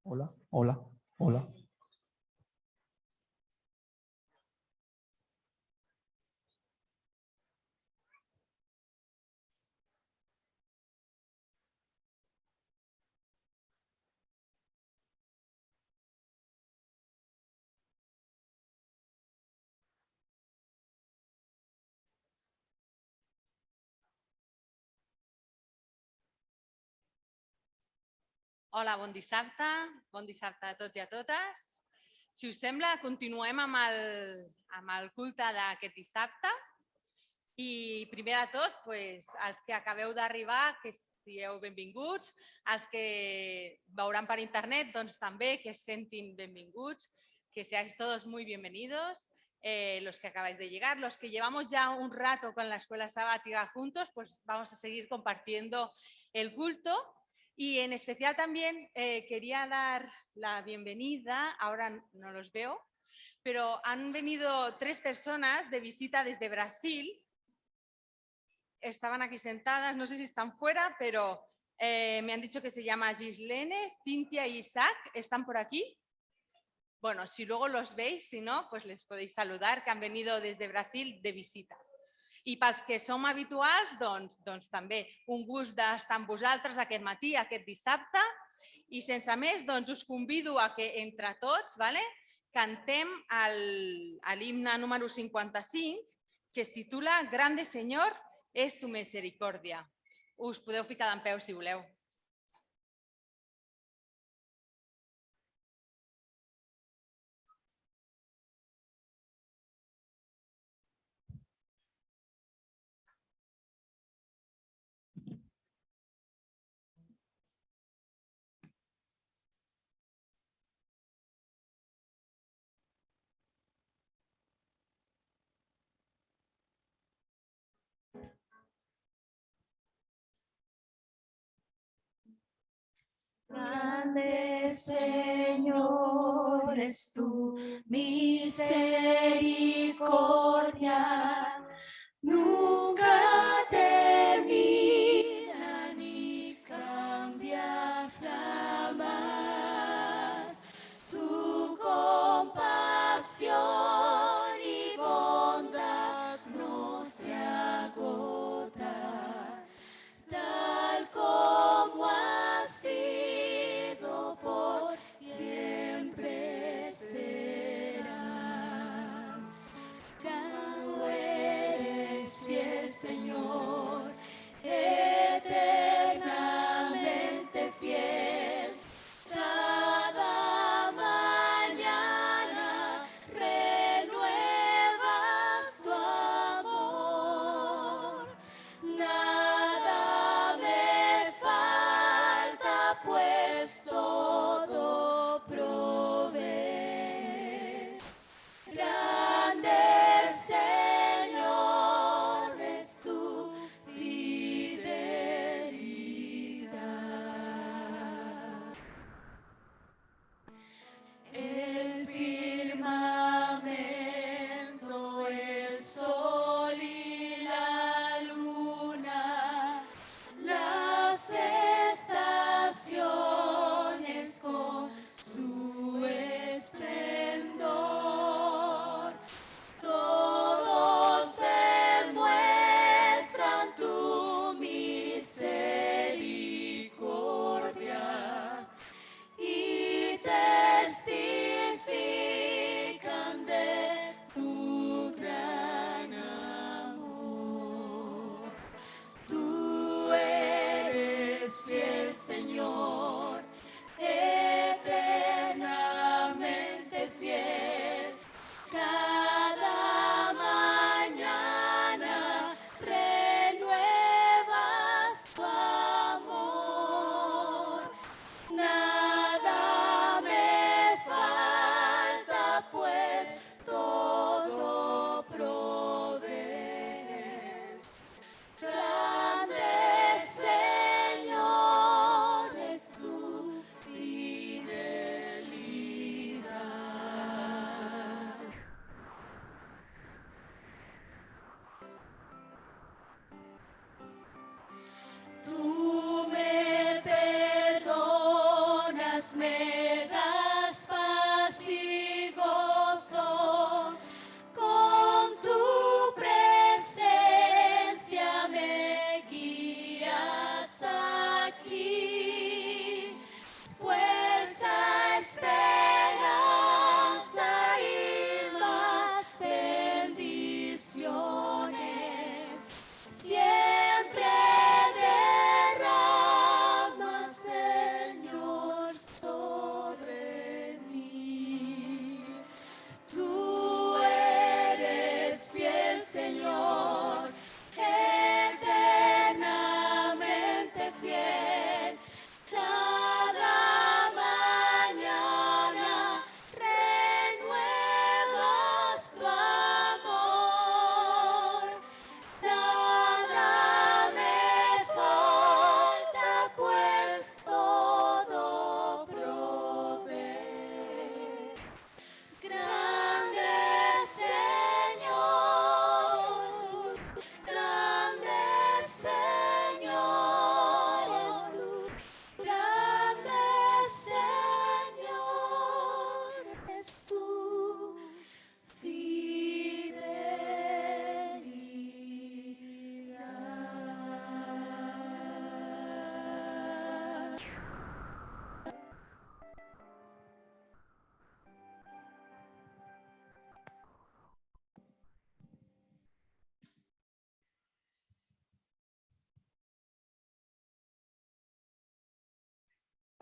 Hola, hola, hola. Hola, bon dissabte a tots i a totes. Si us sembla, continuem amb el culte d'aquest dissabte. I primer de tot, els que acabeu d'arribar, que sigueu benvinguts, els que veuran per internet, doncs també que es sentin benvinguts, que seáis todos muy bienvenidos. Los que acabáis de llegar, los que llevamos ya un rato con la escuela sabática juntos, pues vamos a seguir compartiendo el culto. Y en especial también quería dar la bienvenida, ahora no los veo, pero han venido 3 personas de visita desde Brasil. Estaban aquí sentadas, no sé si están fuera, pero me han dicho que se llama Gislene, Cintia y Isaac. ¿Están por aquí? Bueno, si luego los veis, si no, pues les podéis saludar, que han venido desde Brasil de visita. I pels que som habituals, doncs també un gust d'estar amb vosaltres aquest matí, aquest dissabte, i sense més doncs us convido a que entre tots cantem l'himne número 55, que es titula Grande Senyor és tu misericordia. Us podeu ficar dempeus si voleu. Grande Señor es tu misericordia, nunca termina ni cambia jamás. Tu compasión y bondad no se agota, tal como ha sido por siempre serás.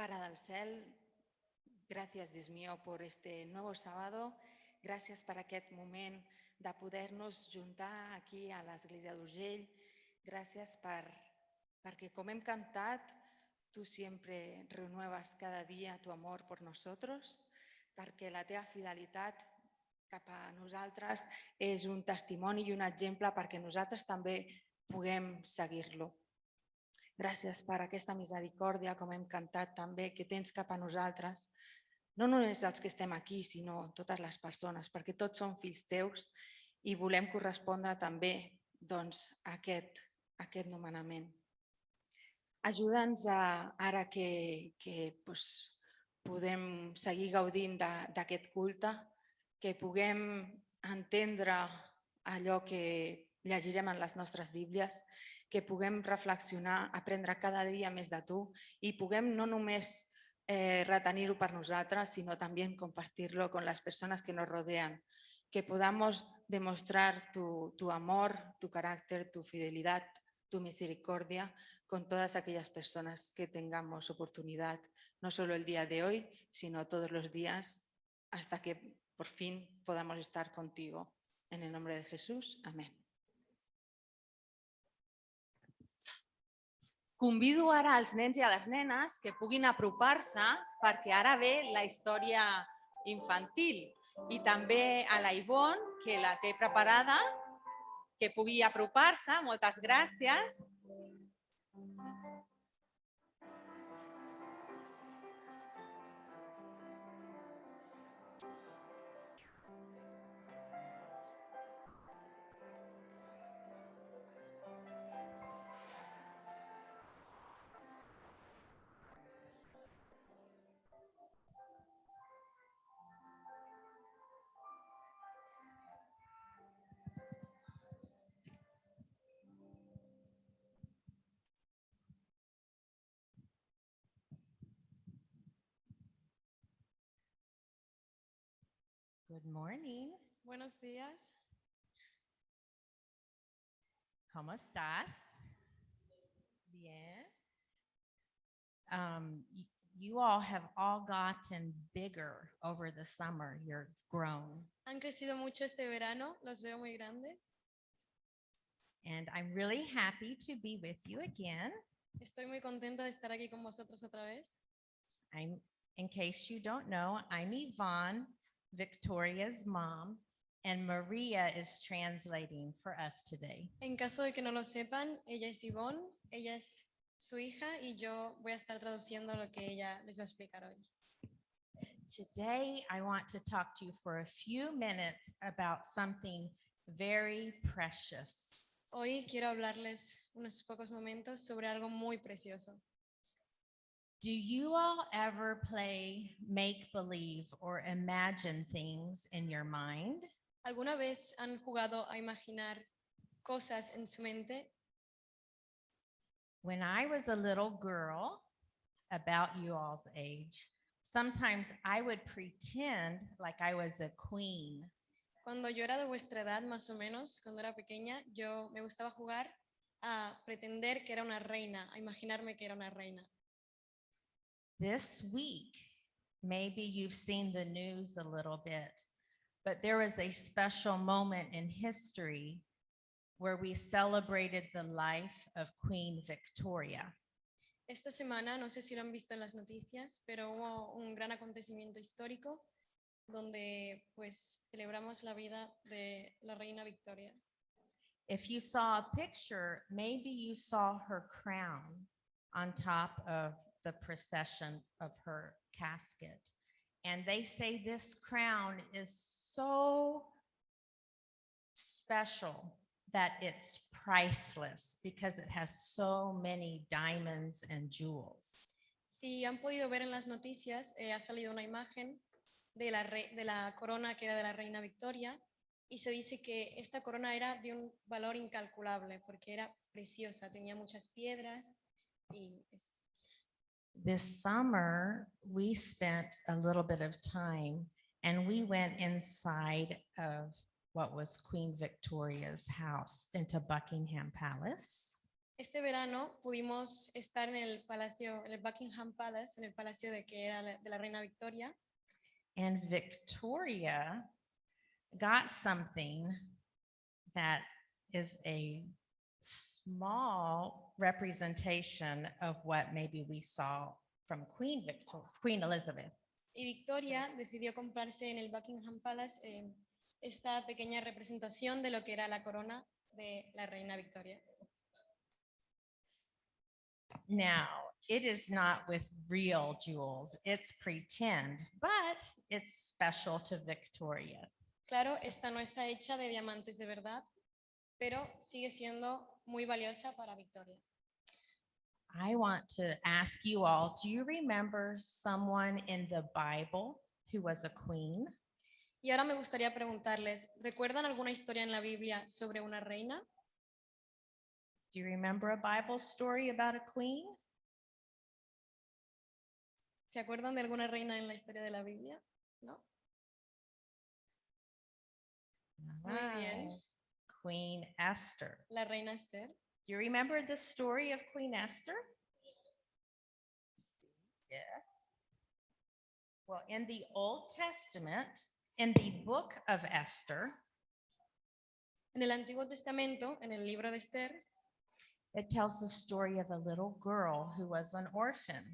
Pare del cel, gràcies, Dios mío, por este nuevo sábado. Gràcies per aquest moment de poder-nos juntar aquí a l'Església d'Urgell. Gràcies perquè, com hem cantat, tu siempre renuevas cada día tu amor por nosotros, perquè la teva fidelitat cap a nosaltres és un testimoni i un exemple perquè nosaltres també puguem seguir-lo. Gràcies per aquesta misericòrdia, com hem cantat també, que tens cap a nosaltres, no només els que estem aquí, sinó totes les persones, perquè tots som fills teus i volem correspondre també a aquest nomenament. Ajuda'ns ara que podem seguir gaudint d'aquest culte, que puguem entendre allò que llegirem en les nostres Bíblies, que puguem reflexionar, aprendre cada dia més de tu i puguem no només retenir-ho per nosaltres, sino también compartirlo con las personas que nos rodean, que podamos demostrar tu amor, tu carácter, tu fidelidad, tu misericordia con todas aquellas personas que tengamos oportunidad, no solo el día de hoy, sino todos los días, hasta que por fin podamos estar contigo. En el nombre de Jesús, amén. Convido ara als nens i a les nenes que puguin apropar-se perquè ara ve la història infantil i també a la Ivonne, que la té preparada, que pugui apropar-se. Moltes gràcies. Good morning. Buenos días. ¿Cómo estás? Bien. You all have all gotten bigger over the summer. You're grown. Han crecido mucho este verano, los veo muy grandes. And I'm really happy to be with you again. Estoy muy contenta de estar aquí con vosotros otra vez. In case you don't know, I'm Yvonne, Victoria's mom, and Maria is translating for us today. En caso de que no lo sepan, ella es Ivonne, ella es su hija y yo voy a estar traduciendo lo que ella les va a explicar hoy. Today, I want to talk to you for a few minutes about something very precious. Hoy quiero hablarles unos pocos momentos sobre algo muy precioso. Do you all ever play make-believe or imagine things in your mind? ¿Alguna vez han jugado a imaginar cosas en su mente? When I was a little girl, about you all's age, sometimes I would pretend like I was a queen. Cuando yo era de vuestra edad, más o menos, cuando era pequeña, yo me gustaba jugar a pretender que era una reina, a imaginarme que era una reina. This week, maybe you've seen the news a little bit, but there was a special moment in history where we celebrated the life of Queen Victoria. Esta semana, no sé si lo han visto en las noticias, pero hubo un gran acontecimiento histórico donde pues celebramos la vida de la reina Victoria. If you saw a picture, maybe you saw her crown on top of the procession of her casket. And they say this crown is so special that it's priceless because it has so many diamonds and jewels. Si han podido ver en las noticias, ha salido una imagen de la corona que era de la reina Victoria y se dice que esta corona era de un valor incalculable porque era preciosa, tenía muchas piedras y This summer, we spent a little bit of time and we went inside of what was Queen Victoria's house into Buckingham Palace. Este verano pudimos estar en el palacio, en el Buckingham Palace, en el palacio de que era de la reina Victoria, And Victoria got something that is a small representation of what maybe we saw from Queen Elizabeth. y Victoria decidió comprarse en el Buckingham Palace esta pequeña representación de lo que era la corona de la reina Victoria. Now, it is not with real jewels, it's pretend, but it's special to Victoria. Claro, esta no está hecha de diamantes de verdad, pero sigue siendo muy valiosa para Victoria. I want to ask you all, do you remember someone in the Bible who was a queen? Y ahora me gustaría preguntarles, ¿recuerdan alguna historia en la Biblia sobre una reina? Do you remember a Bible story about a queen? ¿Se acuerdan de alguna reina en la historia de la Biblia? ¿No? Muy bien. Alright. Queen Esther. La reina Esther. Do you remember the story of Queen Esther? Yes. Well, in the Old Testament, in the book of Esther, En el Antiguo Testamento, en el libro de Esther, it tells the story of a little girl who was an orphan.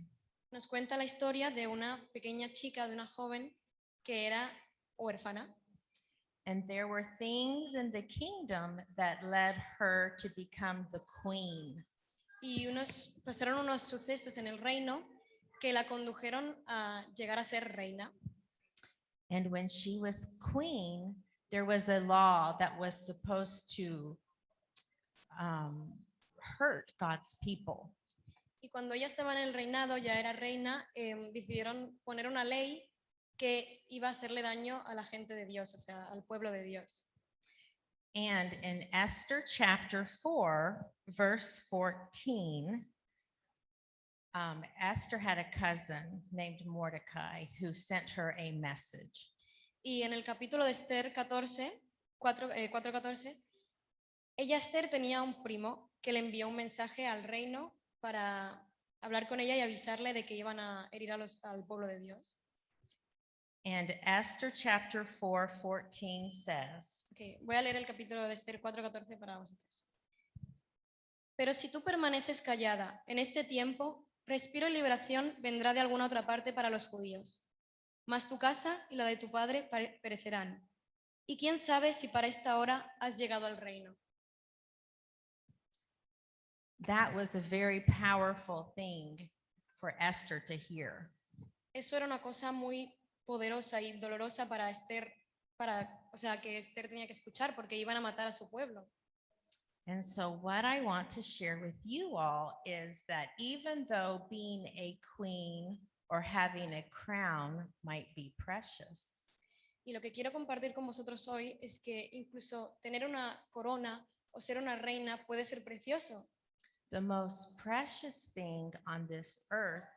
nos cuenta la historia de una pequeña chica, de una joven que era huérfana. And there were things in the kingdom that led her to become the queen. Y pasaron unos sucesos en el reino que la condujeron a llegar a ser reina. And when she was queen, there was a law that was supposed to hurt God's people. Y cuando ella estaba en el reinado, ya era reina, decidieron poner una ley que iba a hacerle daño a la gente de Dios, o sea, al pueblo de Dios. And in Esther chapter 4, verse 14, Esther had a cousin named Mordecai who sent her a message. Y en el capítulo de Esther 4:14, ella Esther tenía un primo que le envió un mensaje al reino para hablar con ella y avisarle de que iban a herir al pueblo de Dios. And Esther chapter 4:14 says, Okay, voy a leer el capítulo de Esther 4:14 para vosotros. Pero si tú permaneces callada en este tiempo, respiro y liberación vendrá de alguna otra parte para los judíos. Mas tu casa y la de tu padre perecerán. Y quién sabe si para esta hora has llegado al reino. that was a very powerful thing for Esther to hear. Eso era una cosa muy poderosa y dolorosa para Esther, o sea, que Esther tenía que escuchar porque iban a matar a su pueblo. And so what I want to share with you all is that even though being a queen or having a crown might be precious, Y lo que quiero compartir con vosotros hoy es que incluso tener una corona o ser una reina puede ser precioso. the most precious thing on this earth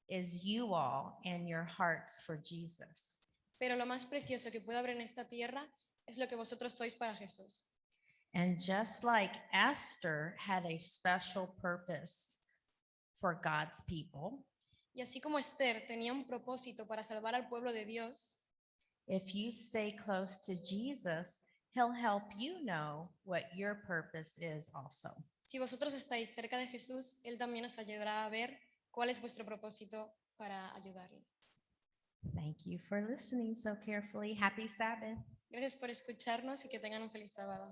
is you all and your hearts for Jesus. Pero lo más precioso que puede haber en esta tierra es lo que vosotros sois para Jesús. And just like Esther had a special purpose for God's people, Y así como Esther tenía un propósito para salvar al pueblo de Dios, if you stay close to Jesus, he'll help you know what your purpose is also. si vosotros estáis cerca de Jesús, Él también os ayudará a ver cuál es vuestro propósito para ayudarle. Thank you for listening so carefully. Happy Sabbath. Gracias por escucharnos y que tengan un feliz sábado.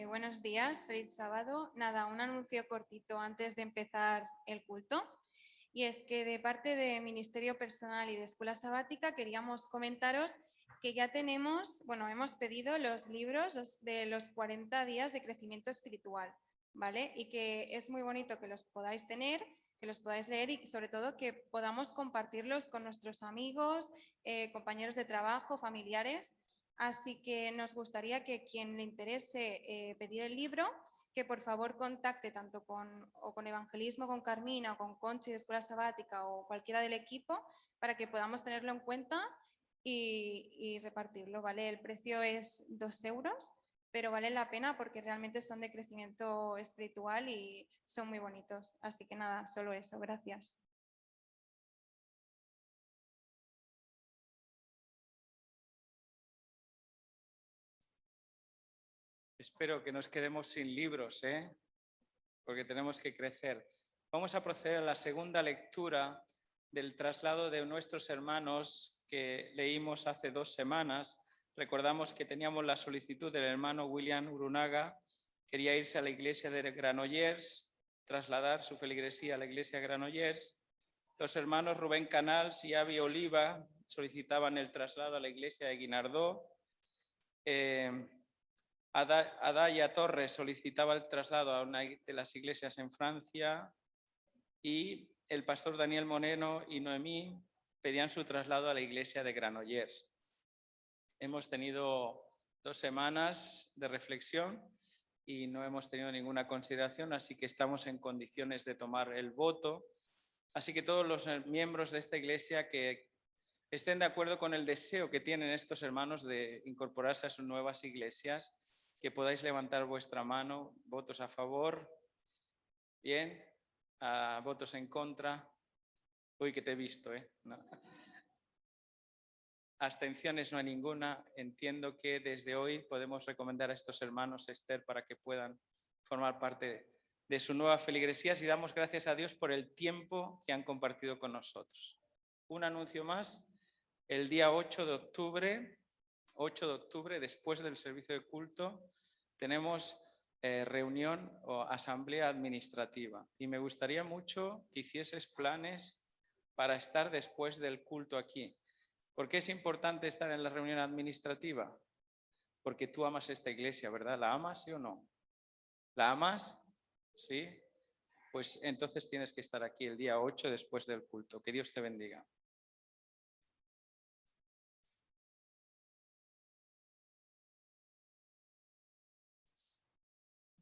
Buenos días, feliz sábado. Nada, un anuncio cortito antes de empezar el culto. Y es que de parte de Ministerio Personal y de Escuela Sabática queríamos comentaros que ya tenemos, hemos pedido los libros de los 40 días de crecimiento espiritual, ¿vale? Y que es muy bonito que los podáis tener, que los podáis leer y sobre todo que podamos compartirlos con nuestros amigos, compañeros de trabajo, familiares. Así que nos gustaría que quien le interese pedir el libro, que por favor contacte tanto con Evangelismo, con Carmina, o con Conchi de Escuela Sabática o cualquiera del equipo para que podamos tenerlo en cuenta y repartirlo, ¿vale? El precio es 2 euros, pero vale la pena porque realmente son de crecimiento espiritual y son muy bonitos. Así que nada, solo eso. Gracias. Espero que nos quedemos sin libros, porque tenemos que crecer. Vamos a proceder a la segunda lectura del traslado de nuestros hermanos que leímos hace 2 semanas. Recordamos que teníamos la solicitud del hermano William Urunaga, quería irse a la iglesia de Granollers, trasladar su feligresía a la iglesia de Granollers. Los hermanos Rubén Canals y Avi Oliva solicitaban el traslado a la iglesia de Guinardó. Adaya Torres solicitaba el traslado a una de las iglesias en Francia y el pastor Daniel Moreno y Noemí pedían su traslado a la iglesia de Granollers. Hemos tenido 2 semanas de reflexión y no hemos tenido ninguna consideración, así que estamos en condiciones de tomar el voto. Así que todos los miembros de esta iglesia que estén de acuerdo con el deseo que tienen estos hermanos de incorporarse a sus nuevas iglesias, que podáis levantar vuestra mano. ¿Votos a favor? Bien. ¿Votos en contra? Uy, que te he visto, No. Abstenciones no hay ninguna. Entiendo que desde hoy podemos recomendar a estos hermanos, Esther, para que puedan formar parte de su nueva feligresía y damos gracias a Dios por el tiempo que han compartido con nosotros. Un anuncio más. El día 8 de octubre, después del servicio de culto, tenemos reunión o asamblea administrativa y me gustaría mucho que hicieses planes para estar después del culto aquí. ¿Por qué es importante estar en la reunión administrativa? Porque tú amas esta iglesia, ¿verdad? ¿La amas, sí o no? ¿La amas? ¿Sí? Pues entonces tienes que estar aquí el día 8 después del culto. Que Dios te bendiga.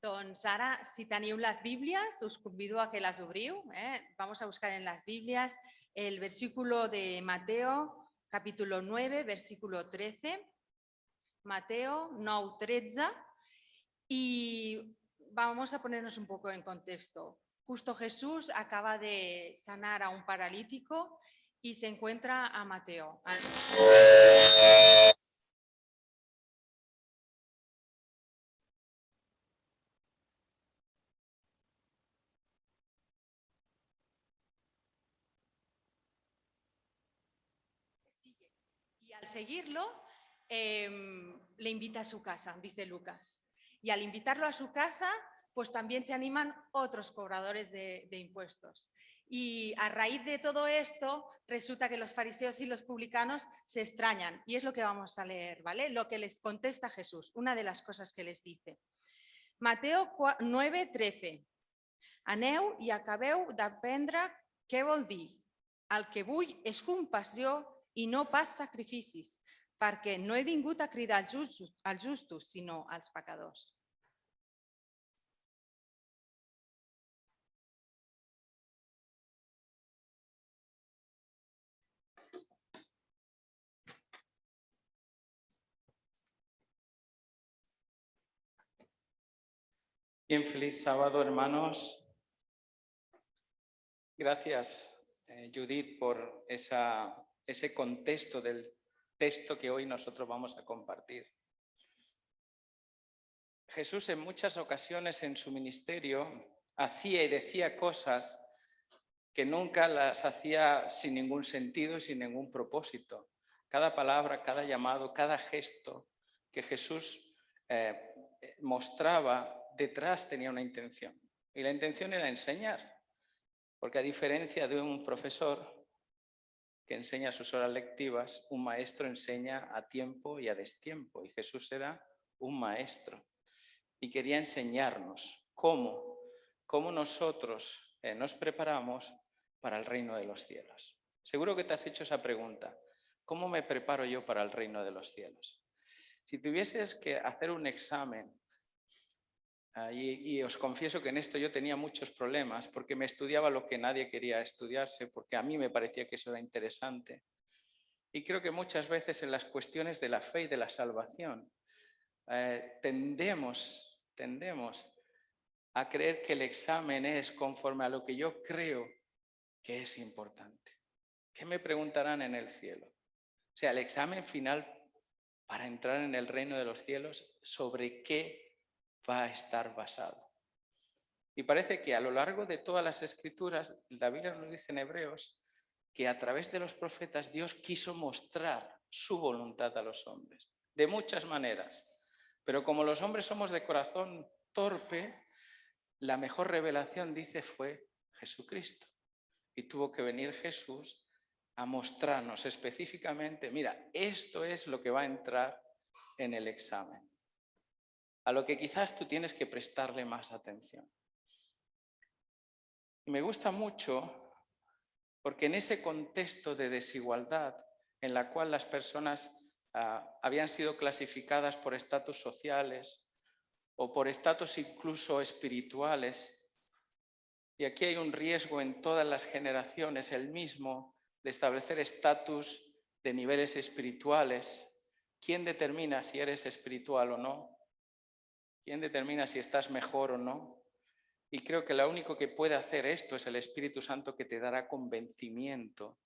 Doncs ara, si teniu les Bíblies, us convido a que les obriu. Vamos a buscar en las Biblias el versículo de Mateo, capítulo 9, versículo 13. Mateo 9, 13. Y vamos a ponernos un poco en contexto. Justo Jesús acaba de sanar a un paralítico y se encuentra a Mateo. Y al seguirlo, le invita a su casa, dice Lucas. Y al invitarlo a su casa, pues también se animan otros cobradores de impuestos. Y a raíz de todo esto, resulta que los fariseos y los publicanos se extrañan. Y es lo que vamos a leer, ¿vale? Lo que les contesta Jesús, una de las cosas que les dice. Mateo 9, 13. Aneu i acabeu d'aprendre què vol dir. El que vull és compassió i no pas sacrificis, perquè no he vingut a cridar als justos, sinó als pecadors. Bien, feliz sábado, hermanos. Gracias, Judith, por ese contexto del texto que hoy nosotros vamos a compartir. Jesús en muchas ocasiones en su ministerio hacía y decía cosas que nunca las hacía sin ningún sentido y sin ningún propósito. Cada palabra, cada llamado, cada gesto que Jesús mostraba, detrás tenía una intención. Y la intención era enseñar. Porque a diferencia de un profesor que enseña sus horas lectivas, un maestro enseña a tiempo y a destiempo. Y Jesús era un maestro y quería enseñarnos cómo nosotros nos preparamos para el reino de los cielos. Seguro que te has hecho esa pregunta. ¿Cómo me preparo yo para el reino de los cielos? Si tuvieses que hacer un examen, y os confieso que en esto yo tenía muchos problemas porque me estudiaba lo que nadie quería estudiarse, porque a mí me parecía que eso era interesante. Y creo que muchas veces en las cuestiones de la fe y de la salvación tendemos a creer que el examen es conforme a lo que yo creo que es importante. ¿Qué me preguntarán en el cielo? O sea, el examen final para entrar en el reino de los cielos, ¿sobre qué va a estar basado? Y parece que a lo largo de todas las escrituras, la Biblia nos dice en Hebreos, que a través de los profetas Dios quiso mostrar su voluntad a los hombres, de muchas maneras. Pero como los hombres somos de corazón torpe, la mejor revelación, dice, fue Jesucristo. Y tuvo que venir Jesús a mostrarnos específicamente, mira, esto es lo que va a entrar en el examen, a lo que quizás tú tienes que prestarle más atención. Y me gusta mucho porque en ese contexto de desigualdad en la cual las personas habían sido clasificadas por estatus sociales o por estatus incluso espirituales, y aquí hay un riesgo en todas las generaciones, el mismo, de establecer estatus de niveles espirituales. ¿Quién determina si eres espiritual o no? ¿Quién determina si estás mejor o no? Y creo que lo único que puede hacer esto es el Espíritu Santo, que te dará convencimiento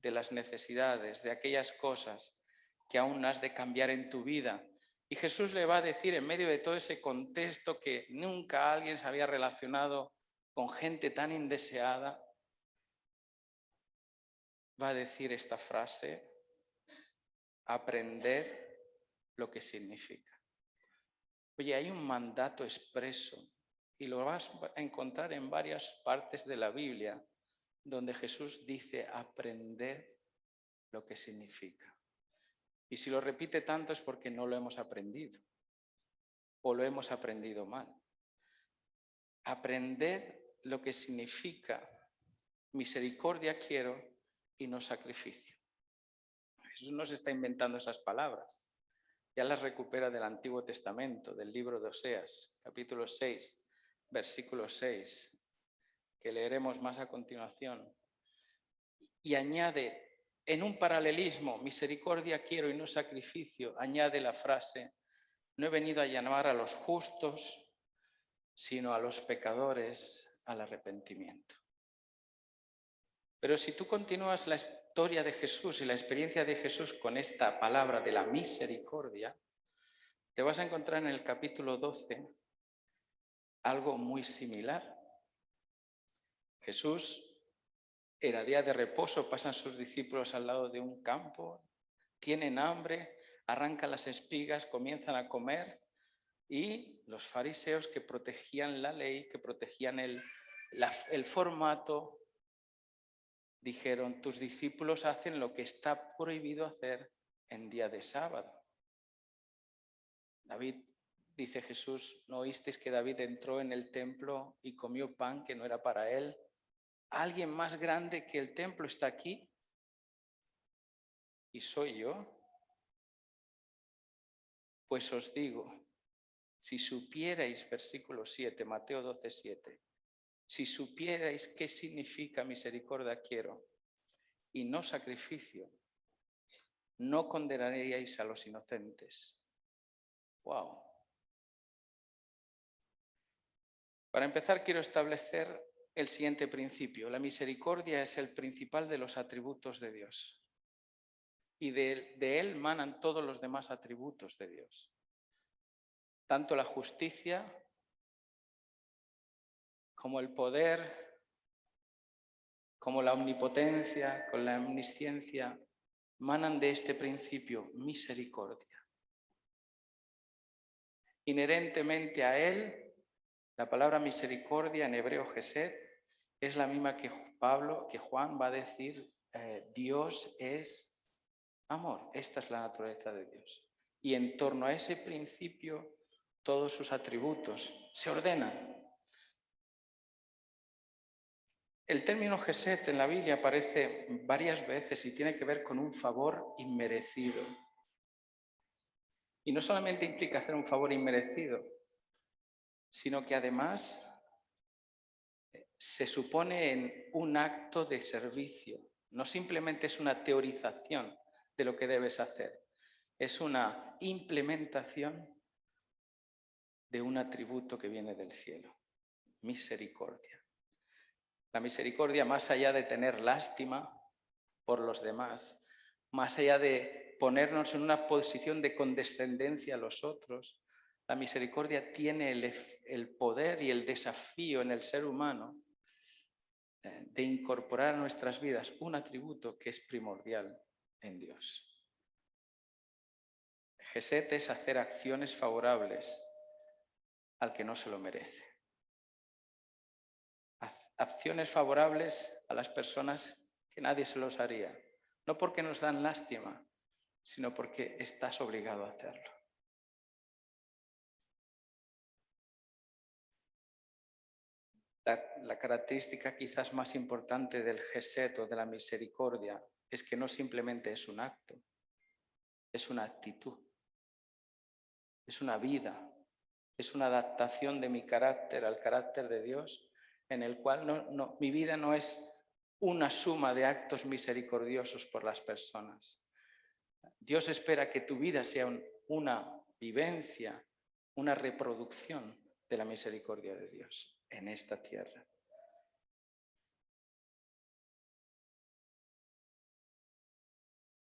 de las necesidades, de aquellas cosas que aún has de cambiar en tu vida. Y Jesús le va a decir en medio de todo ese contexto que nunca alguien se había relacionado con gente tan indeseada, va a decir esta frase: aprended lo que significa. Oye, hay un mandato expreso y lo vas a encontrar en varias partes de la Biblia donde Jesús dice: aprended lo que significa. Y si lo repite tanto es porque no lo hemos aprendido o lo hemos aprendido mal. Aprended lo que significa misericordia quiero y no sacrificio. Jesús no se está inventando esas palabras. Ya las recupera del Antiguo Testamento, del libro de Oseas, capítulo 6, versículo 6, que leeremos más a continuación. Y añade, en un paralelismo, misericordia quiero y no sacrificio, añade la frase: no he venido a llamar a los justos, sino a los pecadores al arrepentimiento. Pero si tú continúas la historia de Jesús y la experiencia de Jesús con esta palabra de la misericordia, te vas a encontrar en el capítulo 12 algo muy similar. Jesús, era día de reposo, pasan sus discípulos al lado de un campo, tienen hambre, arrancan las espigas, comienzan a comer, y los fariseos, que protegían la ley, que protegían el formato, dijeron: tus discípulos hacen lo que está prohibido hacer en día de sábado. David, dice Jesús, ¿no oísteis que David entró en el templo y comió pan que no era para él? ¿Alguien más grande que el templo está aquí? ¿Y soy yo? Pues os digo, si supierais, versículo 7, Mateo 12, 7, si supierais qué significa misericordia quiero y no sacrificio, no condenaríais a los inocentes. ¡Wow! Para empezar, quiero establecer el siguiente principio. La misericordia es el principal de los atributos de Dios. Y de él manan todos los demás atributos de Dios. Tanto la justicia como el poder, como la omnipotencia, con la omnisciencia, manan de este principio, misericordia. Inherentemente a él, la palabra misericordia en hebreo Gesed es la misma que Juan va a decir, Dios es amor. Esta es la naturaleza de Dios. Y en torno a ese principio, todos sus atributos se ordenan. El término Gesed en la Biblia aparece varias veces y tiene que ver con un favor inmerecido. Y no solamente implica hacer un favor inmerecido, sino que además se supone en un acto de servicio. No simplemente es una teorización de lo que debes hacer, es una implementación de un atributo que viene del cielo, misericordia. La misericordia, más allá de tener lástima por los demás, más allá de ponernos en una posición de condescendencia a los otros, la misericordia tiene el poder y el desafío en el ser humano de incorporar a nuestras vidas un atributo que es primordial en Dios. Geset es hacer acciones favorables al que no se lo merece. Acciones favorables a las personas que nadie se los haría. No porque nos dan lástima, sino porque estás obligado a hacerlo. La característica quizás más importante del Geset o de la misericordia es que no simplemente es un acto, es una actitud, es una vida, es una adaptación de mi carácter al carácter de Dios, en el cual mi vida no es una suma de actos misericordiosos por las personas. Dios espera que tu vida sea una vivencia, una reproducción de la misericordia de Dios en esta tierra.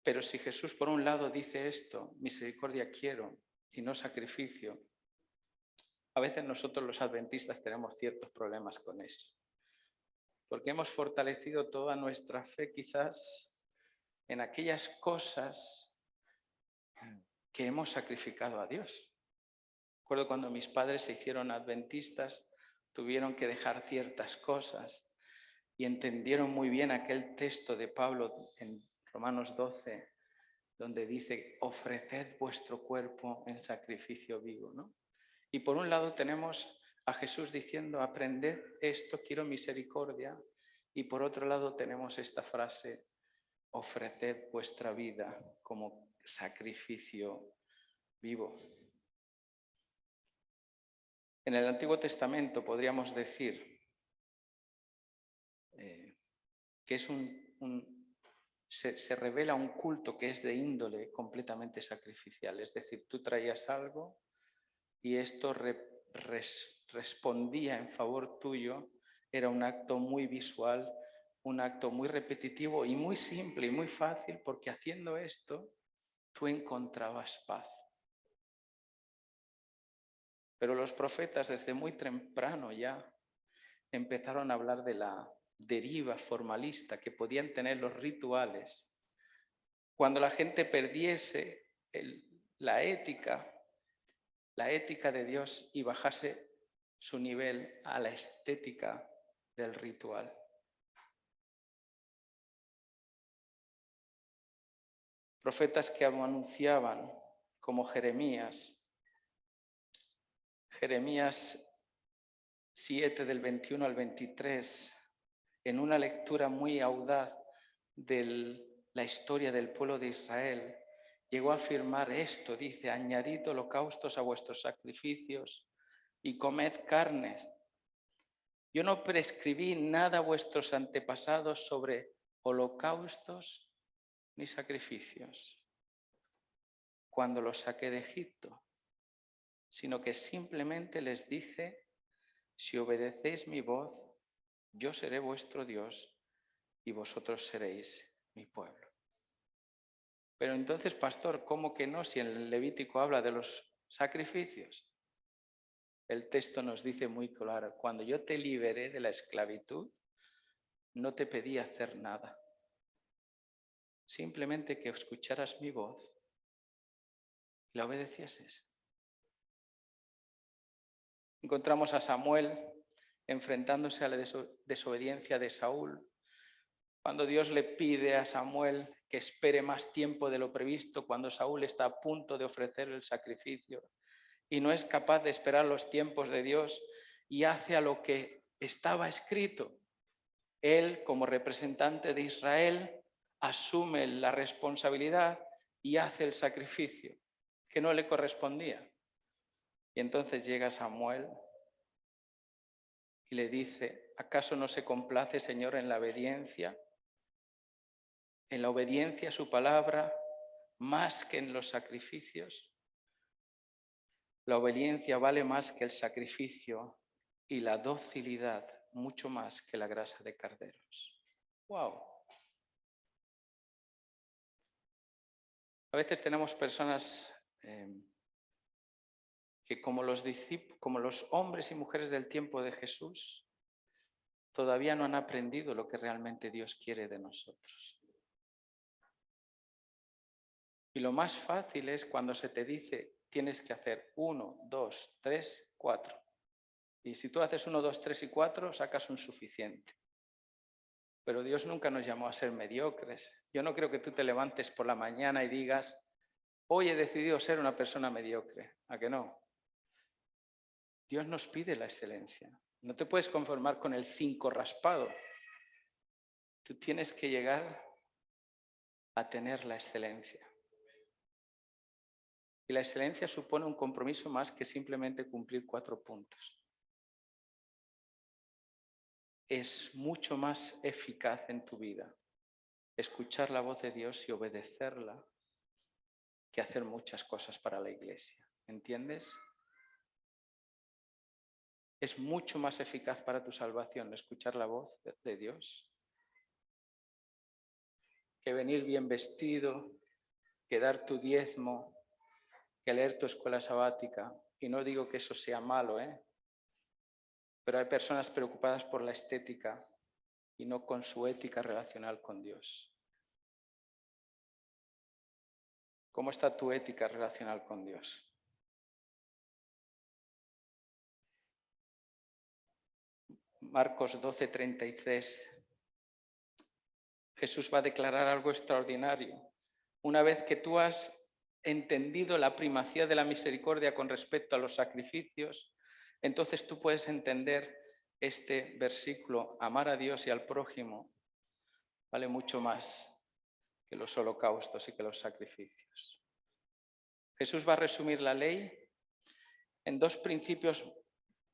Pero si Jesús por un lado dice esto, misericordia quiero y no sacrificio, a veces nosotros los adventistas tenemos ciertos problemas con eso, porque hemos fortalecido toda nuestra fe quizás en aquellas cosas que hemos sacrificado a Dios. Recuerdo cuando mis padres se hicieron adventistas, tuvieron que dejar ciertas cosas y entendieron muy bien aquel texto de Pablo en Romanos 12, donde dice, ofreced vuestro cuerpo en sacrificio vivo, ¿no? Y por un lado tenemos a Jesús diciendo, aprended esto, quiero misericordia. Y por otro lado tenemos esta frase, ofreced vuestra vida como sacrificio vivo. En el Antiguo Testamento podríamos decir que es se revela un culto que es de índole completamente sacrificial. Es decir, tú traías algo y esto respondía en favor tuyo. Era un acto muy visual, un acto muy repetitivo y muy simple y muy fácil, porque haciendo esto tú encontrabas paz. Pero los profetas desde muy temprano ya empezaron a hablar de la deriva formalista que podían tener los rituales. Cuando la gente perdiese la ética de Dios y bajase su nivel a la estética del ritual. Profetas que anunciaban como Jeremías 7 del 21 al 23, en una lectura muy audaz de la historia del pueblo de Israel, llegó a afirmar esto, dice, añadid holocaustos a vuestros sacrificios y comed carnes. Yo no prescribí nada a vuestros antepasados sobre holocaustos ni sacrificios cuando los saqué de Egipto, sino que simplemente les dije, si obedecéis mi voz, yo seré vuestro Dios y vosotros seréis mi pueblo. Pero entonces, pastor, ¿cómo que no? Si el Levítico habla de los sacrificios. El texto nos dice muy claro, cuando yo te liberé de la esclavitud, no te pedí hacer nada. Simplemente que escucharas mi voz y la obedecieses. Encontramos a Samuel enfrentándose a la desobediencia de Saúl. Cuando Dios le pide a Samuel que espere más tiempo de lo previsto, cuando Saúl está a punto de ofrecer el sacrificio y no es capaz de esperar los tiempos de Dios y hace a lo que estaba escrito. Él, como representante de Israel, asume la responsabilidad y hace el sacrificio que no le correspondía. Y entonces llega Samuel y le dice, ¿acaso no se complace, Señor, en la obediencia? En la obediencia a su palabra, más que en los sacrificios. La obediencia vale más que el sacrificio y la docilidad mucho más que la grasa de carneros. ¡Wow! A veces tenemos personas que como los hombres y mujeres del tiempo de Jesús, todavía no han aprendido lo que realmente Dios quiere de nosotros. Y lo más fácil es cuando se te dice, tienes que hacer 1, 2, 3, 4. Y si tú haces 1, 2, 3 y 4, sacas un suficiente. Pero Dios nunca nos llamó a ser mediocres. Yo no creo que tú te levantes por la mañana y digas, hoy he decidido ser una persona mediocre. ¿A que no? Dios nos pide la excelencia. No te puedes conformar con el 5 raspado. Tú tienes que llegar a tener la excelencia. Y la excelencia supone un compromiso más que simplemente cumplir 4 puntos. Es mucho más eficaz en tu vida escuchar la voz de Dios y obedecerla que hacer muchas cosas para la iglesia. ¿Entiendes? Es mucho más eficaz para tu salvación escuchar la voz de Dios que venir bien vestido, que dar tu diezmo, que leer tu escuela sabática. Y no digo que eso sea malo, pero hay personas preocupadas por la estética y no con su ética relacional con Dios. ¿Cómo está tu ética relacional con Dios? Marcos 12:33. Jesús va a declarar algo extraordinario. Una vez que tú has entendido la primacía de la misericordia con respecto a los sacrificios, entonces tú puedes entender este versículo, amar a Dios y al prójimo vale mucho más que los holocaustos y que los sacrificios. Jesús va a resumir la ley en 2 principios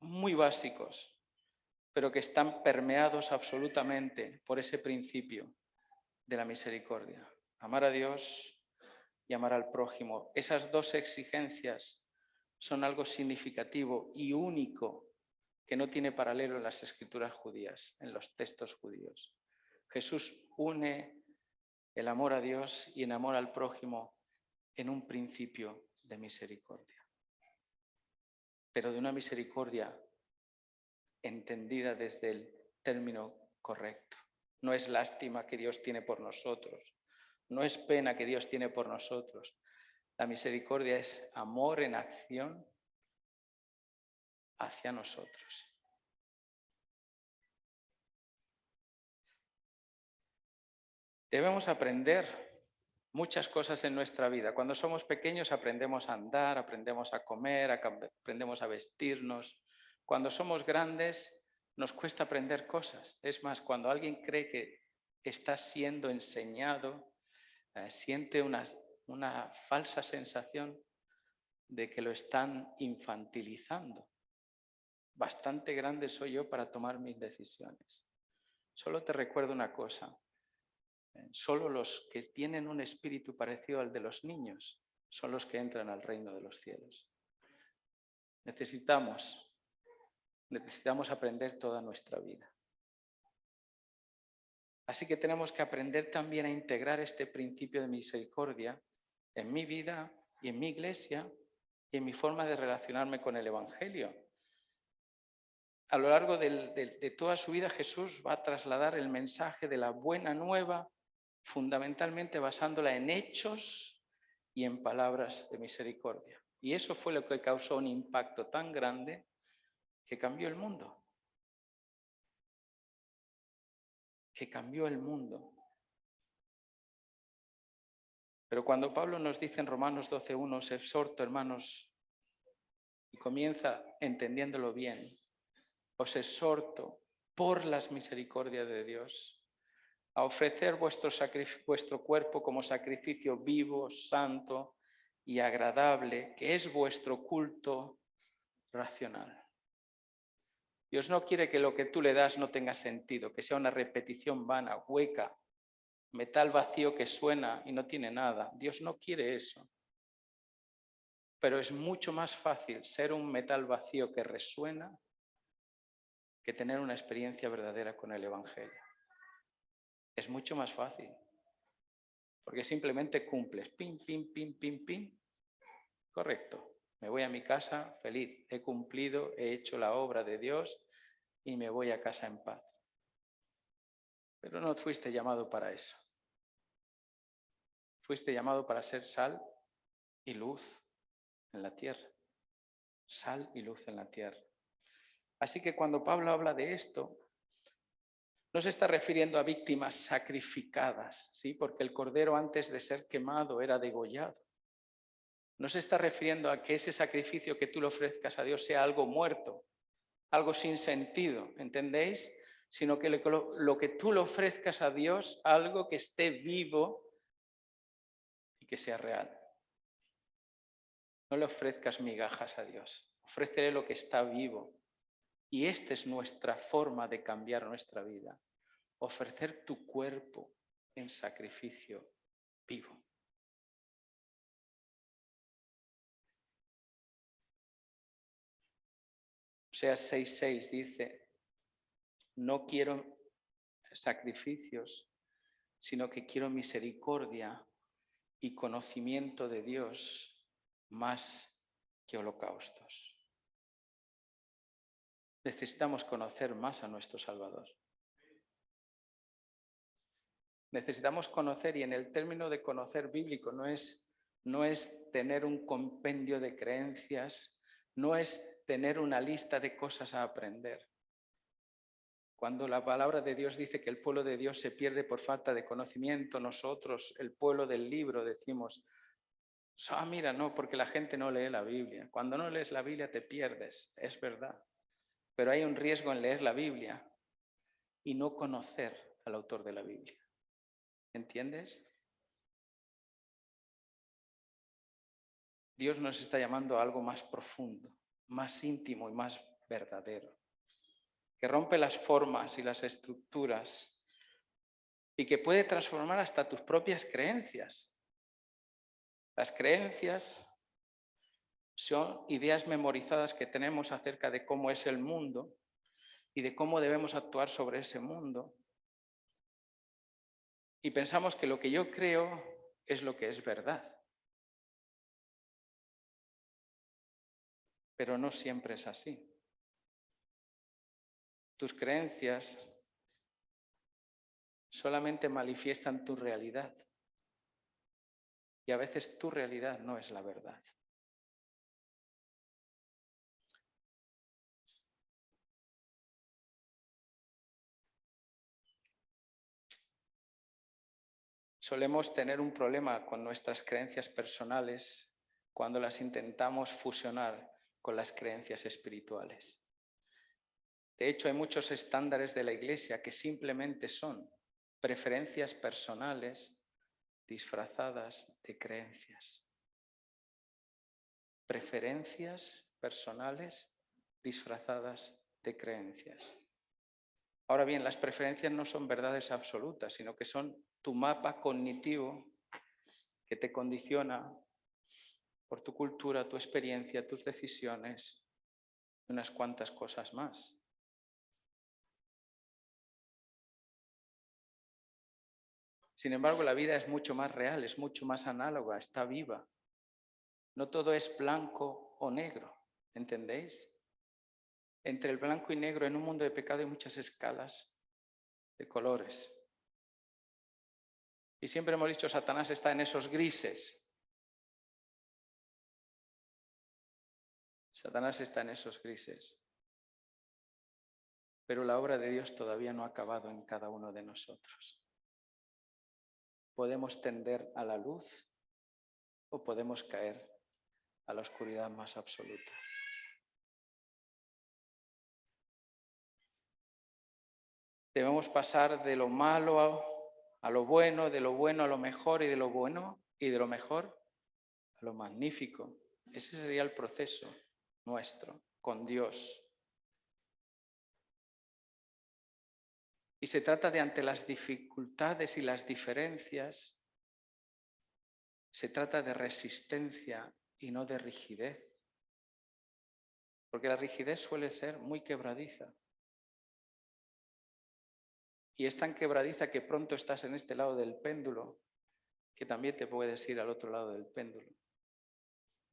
muy básicos, pero que están permeados absolutamente por ese principio de la misericordia. Amar a Dios y amar al prójimo. Esas 2 exigencias son algo significativo y único que no tiene paralelo en las escrituras judías, en los textos judíos. Jesús une el amor a Dios y el amor al prójimo en un principio de misericordia. Pero de una misericordia entendida desde el término correcto. No es lástima que Dios tiene por nosotros. No es pena que Dios tiene por nosotros. La misericordia es amor en acción hacia nosotros. Debemos aprender muchas cosas en nuestra vida. Cuando somos pequeños aprendemos a andar, aprendemos a comer, aprendemos a vestirnos. Cuando somos grandes nos cuesta aprender cosas. Es más, cuando alguien cree que está siendo enseñado, siente una falsa sensación de que lo están infantilizando. Bastante grande soy yo para tomar mis decisiones. Solo te recuerdo una cosa. Solo los que tienen un espíritu parecido al de los niños son los que entran al reino de los cielos. Necesitamos aprender toda nuestra vida. Así que tenemos que aprender también a integrar este principio de misericordia en mi vida y en mi iglesia y en mi forma de relacionarme con el Evangelio. A lo largo de toda su vida, Jesús va a trasladar el mensaje de la buena nueva, fundamentalmente basándola en hechos y en palabras de misericordia. Y eso fue lo que causó un impacto tan grande que cambió el mundo. Que cambió el mundo. Pero cuando Pablo nos dice en Romanos 12:1, os exhorto, hermanos, y comienza entendiéndolo bien, os exhorto por las misericordias de Dios a ofrecer vuestro cuerpo como sacrificio vivo, santo y agradable, que es vuestro culto racional. Dios no quiere que lo que tú le das no tenga sentido, que sea una repetición vana, hueca, metal vacío que suena y no tiene nada. Dios no quiere eso. Pero es mucho más fácil ser un metal vacío que resuena que tener una experiencia verdadera con el Evangelio. Es mucho más fácil. Porque simplemente cumples, pim, pim, pim, pim, pim. Correcto. Me voy a mi casa feliz. He cumplido, he hecho la obra de Dios y me voy a casa en paz. Pero no fuiste llamado para eso. Fuiste llamado para ser sal y luz en la tierra. Sal y luz en la tierra. Así que cuando Pablo habla de esto, no se está refiriendo a víctimas sacrificadas, ¿sí? Porque el cordero antes de ser quemado era degollado. No se está refiriendo a que ese sacrificio que tú le ofrezcas a Dios sea algo muerto, algo sin sentido, ¿entendéis? Sino que lo que tú le ofrezcas a Dios, algo que esté vivo y que sea real. No le ofrezcas migajas a Dios, ofrécele lo que está vivo. Y esta es nuestra forma de cambiar nuestra vida. Ofrecer tu cuerpo en sacrificio vivo. Oseas 6:6 dice, no quiero sacrificios, sino que quiero misericordia y conocimiento de Dios más que holocaustos. Necesitamos conocer más a nuestro Salvador. Necesitamos conocer, y en el término de conocer bíblico no es tener un compendio de creencias, no es tener una lista de cosas a aprender. Cuando la palabra de Dios dice que el pueblo de Dios se pierde por falta de conocimiento, nosotros, el pueblo del libro, decimos, mira, no, porque la gente no lee la Biblia. Cuando no lees la Biblia te pierdes, es verdad. Pero hay un riesgo en leer la Biblia y no conocer al autor de la Biblia. ¿Entiendes? Dios nos está llamando a algo más profundo, más íntimo y más verdadero, que rompe las formas y las estructuras y que puede transformar hasta tus propias creencias. Las creencias son ideas memorizadas que tenemos acerca de cómo es el mundo y de cómo debemos actuar sobre ese mundo. Y pensamos que lo que yo creo es lo que es verdad. Pero no siempre es así. Tus creencias solamente manifiestan tu realidad. Y a veces tu realidad no es la verdad. Solemos tener un problema con nuestras creencias personales cuando las intentamos fusionar con las creencias espirituales. De hecho, hay muchos estándares de la Iglesia que simplemente son preferencias personales disfrazadas de creencias. Preferencias personales disfrazadas de creencias. Ahora bien, las preferencias no son verdades absolutas, sino que son tu mapa cognitivo que te condiciona por tu cultura, tu experiencia, tus decisiones y unas cuantas cosas más. Sin embargo, la vida es mucho más real, es mucho más análoga, está viva. No todo es blanco o negro, ¿entendéis? Entre el blanco y negro en un mundo de pecado hay muchas escalas de colores. Y siempre hemos dicho, Satanás está en esos grises. Satanás está en esos grises. Pero la obra de Dios todavía no ha acabado en cada uno de nosotros. Podemos tender a la luz o podemos caer a la oscuridad más absoluta. Debemos pasar de lo malo a lo bueno, de lo bueno a lo mejor y de lo bueno y de lo mejor a lo magnífico. Ese sería el proceso nuestro con Dios. Y se trata de, ante las dificultades y las diferencias, se trata de resistencia y no de rigidez. Porque la rigidez suele ser muy quebradiza. Y es tan quebradiza que pronto estás en este lado del péndulo, que también te puedes ir al otro lado del péndulo.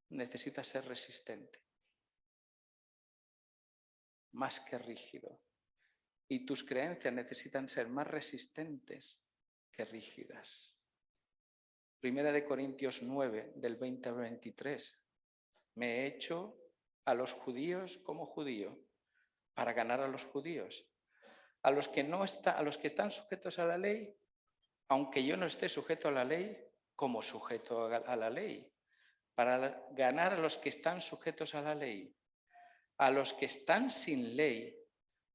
Necesitas ser resistente, más que rígido. Y tus creencias necesitan ser más resistentes que rígidas. Primera de Corintios 9, del 20 al 23. Me he hecho a los judíos como judío para ganar a los judíos. A los que están sujetos a la ley, aunque yo no esté sujeto a la ley, como sujeto a la ley, para ganar a los que están sujetos a la ley. A los que están sin ley,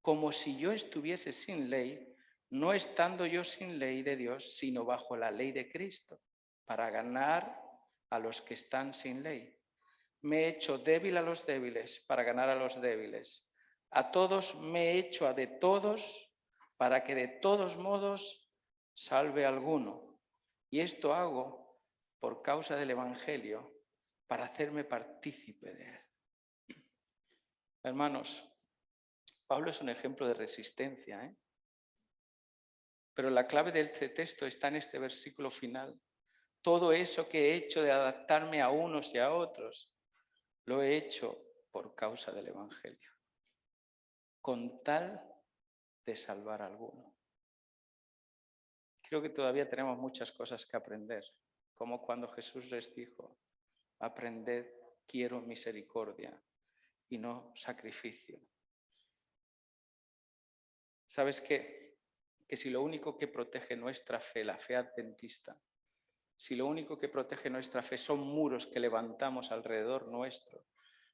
como si yo estuviese sin ley, no estando yo sin ley de Dios, sino bajo la ley de Cristo, para ganar a los que están sin ley. Me he hecho débil a los débiles para ganar a los débiles. A todos me he hecho a de todos para que de todos modos salve a alguno. Y esto hago por causa del Evangelio, para hacerme partícipe de él. Hermanos, Pablo es un ejemplo de resistencia, Pero la clave de este texto está en este versículo final. Todo eso que he hecho de adaptarme a unos y a otros, lo he hecho por causa del Evangelio, con tal de salvar a alguno. Creo que todavía tenemos muchas cosas que aprender, como cuando Jesús les dijo, aprended, quiero misericordia y no sacrificio. ¿Sabes qué? Que si lo único que protege nuestra fe, la fe adventista, si lo único que protege nuestra fe son muros que levantamos alrededor nuestro,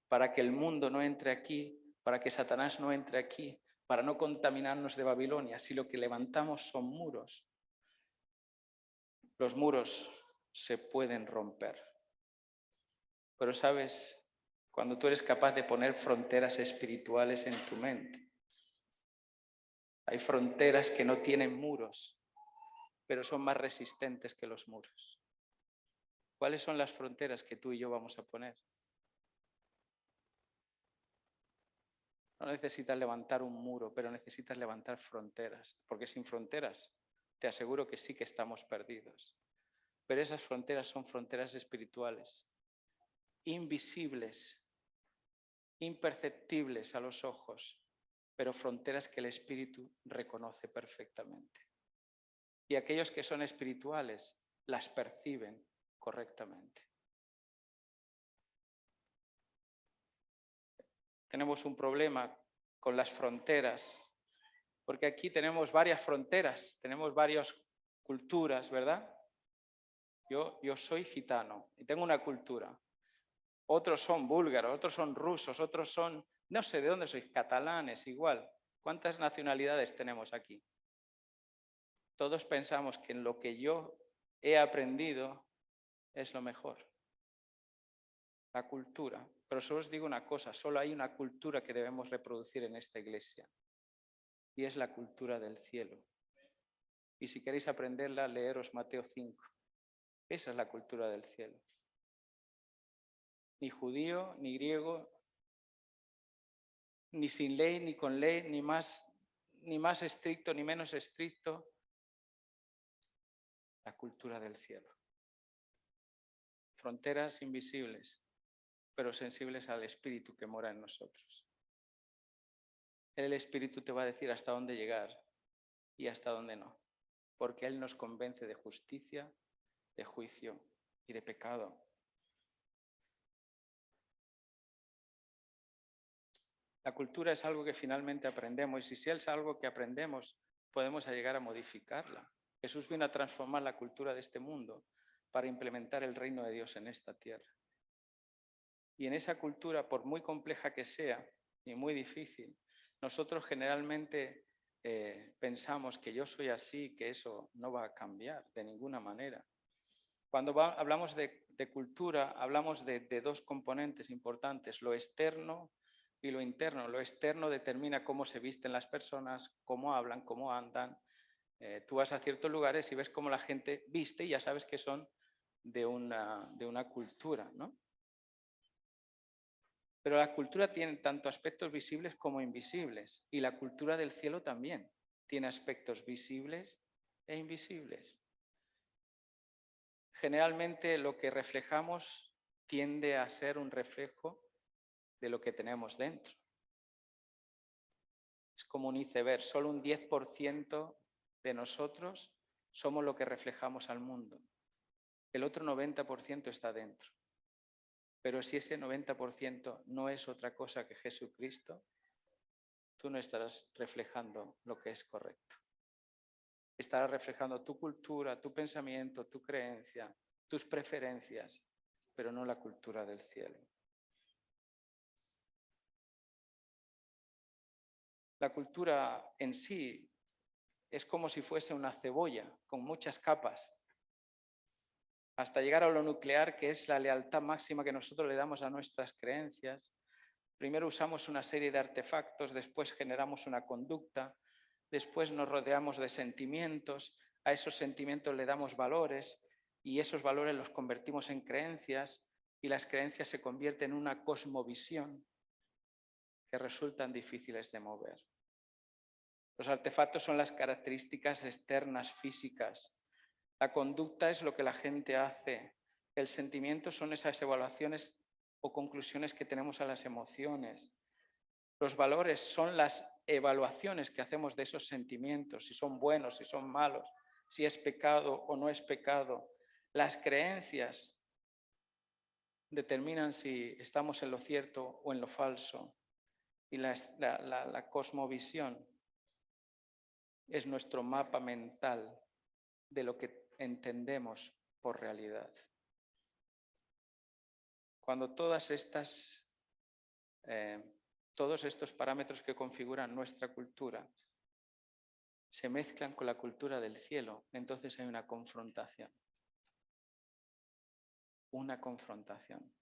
para que el mundo no entre aquí, para que Satanás no entre aquí, para no contaminarnos de Babilonia, si lo que levantamos son muros, los muros se pueden romper. Pero sabes, cuando tú eres capaz de poner fronteras espirituales en tu mente, hay fronteras que no tienen muros, pero son más resistentes que los muros. ¿Cuáles son las fronteras que tú y yo vamos a poner? No necesitas levantar un muro, pero necesitas levantar fronteras, porque sin fronteras te aseguro que sí que estamos perdidos. Pero esas fronteras son fronteras espirituales, invisibles, imperceptibles a los ojos, pero fronteras que el Espíritu reconoce perfectamente. Y aquellos que son espirituales las perciben correctamente. Tenemos un problema con las fronteras, porque aquí tenemos varias fronteras, tenemos varias culturas, ¿verdad? Yo soy gitano y tengo una cultura. Otros son búlgaros, otros son rusos, otros son, no sé de dónde sois, catalanes, igual. ¿Cuántas nacionalidades tenemos aquí? Todos pensamos que en lo que yo he aprendido es lo mejor. La cultura. Pero solo os digo una cosa, solo hay una cultura que debemos reproducir en esta iglesia. Y es la cultura del cielo. Y si queréis aprenderla, leeros Mateo 5. Esa es la cultura del cielo. Ni judío, ni griego, ni sin ley, ni con ley, ni más estricto, ni menos estricto. La cultura del cielo. Fronteras invisibles, pero sensibles al Espíritu que mora en nosotros. El Espíritu te va a decir hasta dónde llegar y hasta dónde no, porque Él nos convence de justicia, de juicio y de pecado. La cultura es algo que finalmente aprendemos y si es algo que aprendemos, podemos llegar a modificarla. Jesús vino a transformar la cultura de este mundo para implementar el reino de Dios en esta tierra. Y en esa cultura, por muy compleja que sea y muy difícil, nosotros generalmente pensamos que yo soy así, que eso no va a cambiar de ninguna manera. Cuando hablamos de cultura, hablamos de dos componentes importantes, lo externo y lo interno. Lo externo determina cómo se visten las personas, cómo hablan, cómo andan. Tú vas a ciertos lugares y ves cómo la gente viste y ya sabes que son de una cultura, ¿no? Pero la cultura tiene tanto aspectos visibles como invisibles, y la cultura del cielo también tiene aspectos visibles e invisibles. Generalmente lo que reflejamos tiende a ser un reflejo de lo que tenemos dentro. Es como un iceberg, solo un 10% de nosotros somos lo que reflejamos al mundo. El otro 90% está dentro. Pero si ese 90% no es otra cosa que Jesucristo, tú no estarás reflejando lo que es correcto. Estarás reflejando tu cultura, tu pensamiento, tu creencia, tus preferencias, pero no la cultura del cielo. La cultura en sí es como si fuese una cebolla con muchas capas, hasta llegar a lo nuclear, que es la lealtad máxima que nosotros le damos a nuestras creencias. Primero usamos una serie de artefactos, después generamos una conducta, después nos rodeamos de sentimientos, a esos sentimientos le damos valores y esos valores los convertimos en creencias y las creencias se convierten en una cosmovisión que resultan difíciles de mover. Los artefactos son las características externas físicas. La conducta es lo que la gente hace. El sentimiento son esas evaluaciones o conclusiones que tenemos a las emociones. Los valores son las evaluaciones que hacemos de esos sentimientos, si son buenos, si son malos, si es pecado o no es pecado. Las creencias determinan si estamos en lo cierto o en lo falso. Y la cosmovisión es nuestro mapa mental de lo que entendemos por realidad. Cuando todos estos parámetros que configuran nuestra cultura se mezclan con la cultura del cielo, entonces hay una confrontación. Una confrontación.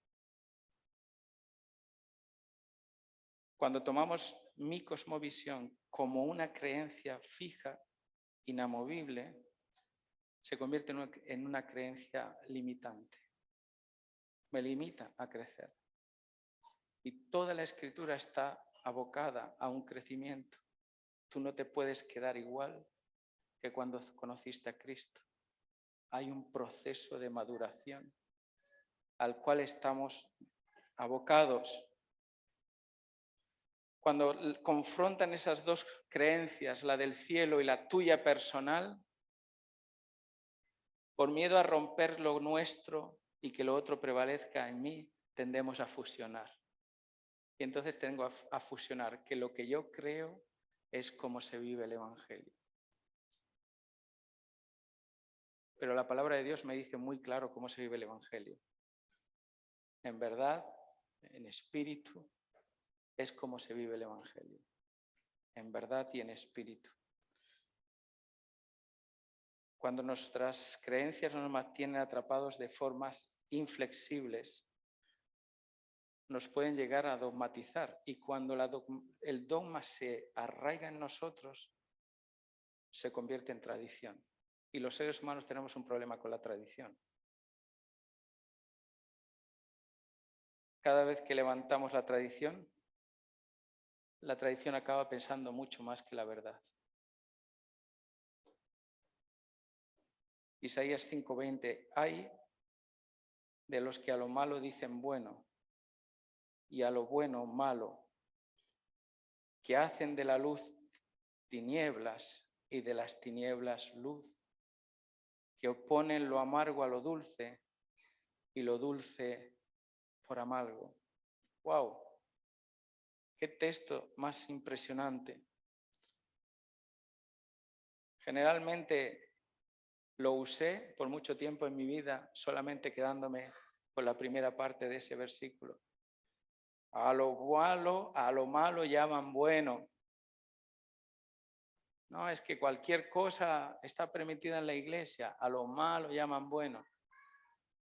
Cuando tomamos mi cosmovisión como una creencia fija, inamovible, se convierte en una creencia limitante. Me limita a crecer. Y toda la escritura está abocada a un crecimiento. Tú no te puedes quedar igual que cuando conociste a Cristo. Hay un proceso de maduración al cual estamos abocados. Cuando confrontan esas dos creencias, la del cielo y la tuya personal, por miedo a romper lo nuestro y que lo otro prevalezca en mí, tendemos a fusionar. Y entonces tengo a fusionar que lo que yo creo es cómo se vive el Evangelio. Pero la palabra de Dios me dice muy claro cómo se vive el Evangelio. En verdad, en espíritu, es como se vive el Evangelio. En verdad y en espíritu. Cuando nuestras creencias nos mantienen atrapados de formas inflexibles, nos pueden llegar a dogmatizar. Y cuando el dogma se arraiga en nosotros, se convierte en tradición. Y los seres humanos tenemos un problema con la tradición. Cada vez que levantamos la tradición acaba pensando mucho más que la verdad. Isaías 5:20, hay de los que a lo malo dicen bueno y a lo bueno malo, que hacen de la luz tinieblas y de las tinieblas luz, que oponen lo amargo a lo dulce y lo dulce por amargo. ¡Wow! ¡Qué texto más impresionante! Generalmente lo usé por mucho tiempo en mi vida, solamente quedándome con la primera parte de ese versículo. A lo malo llaman bueno. No, es que cualquier cosa está permitida en la iglesia, a lo malo llaman bueno.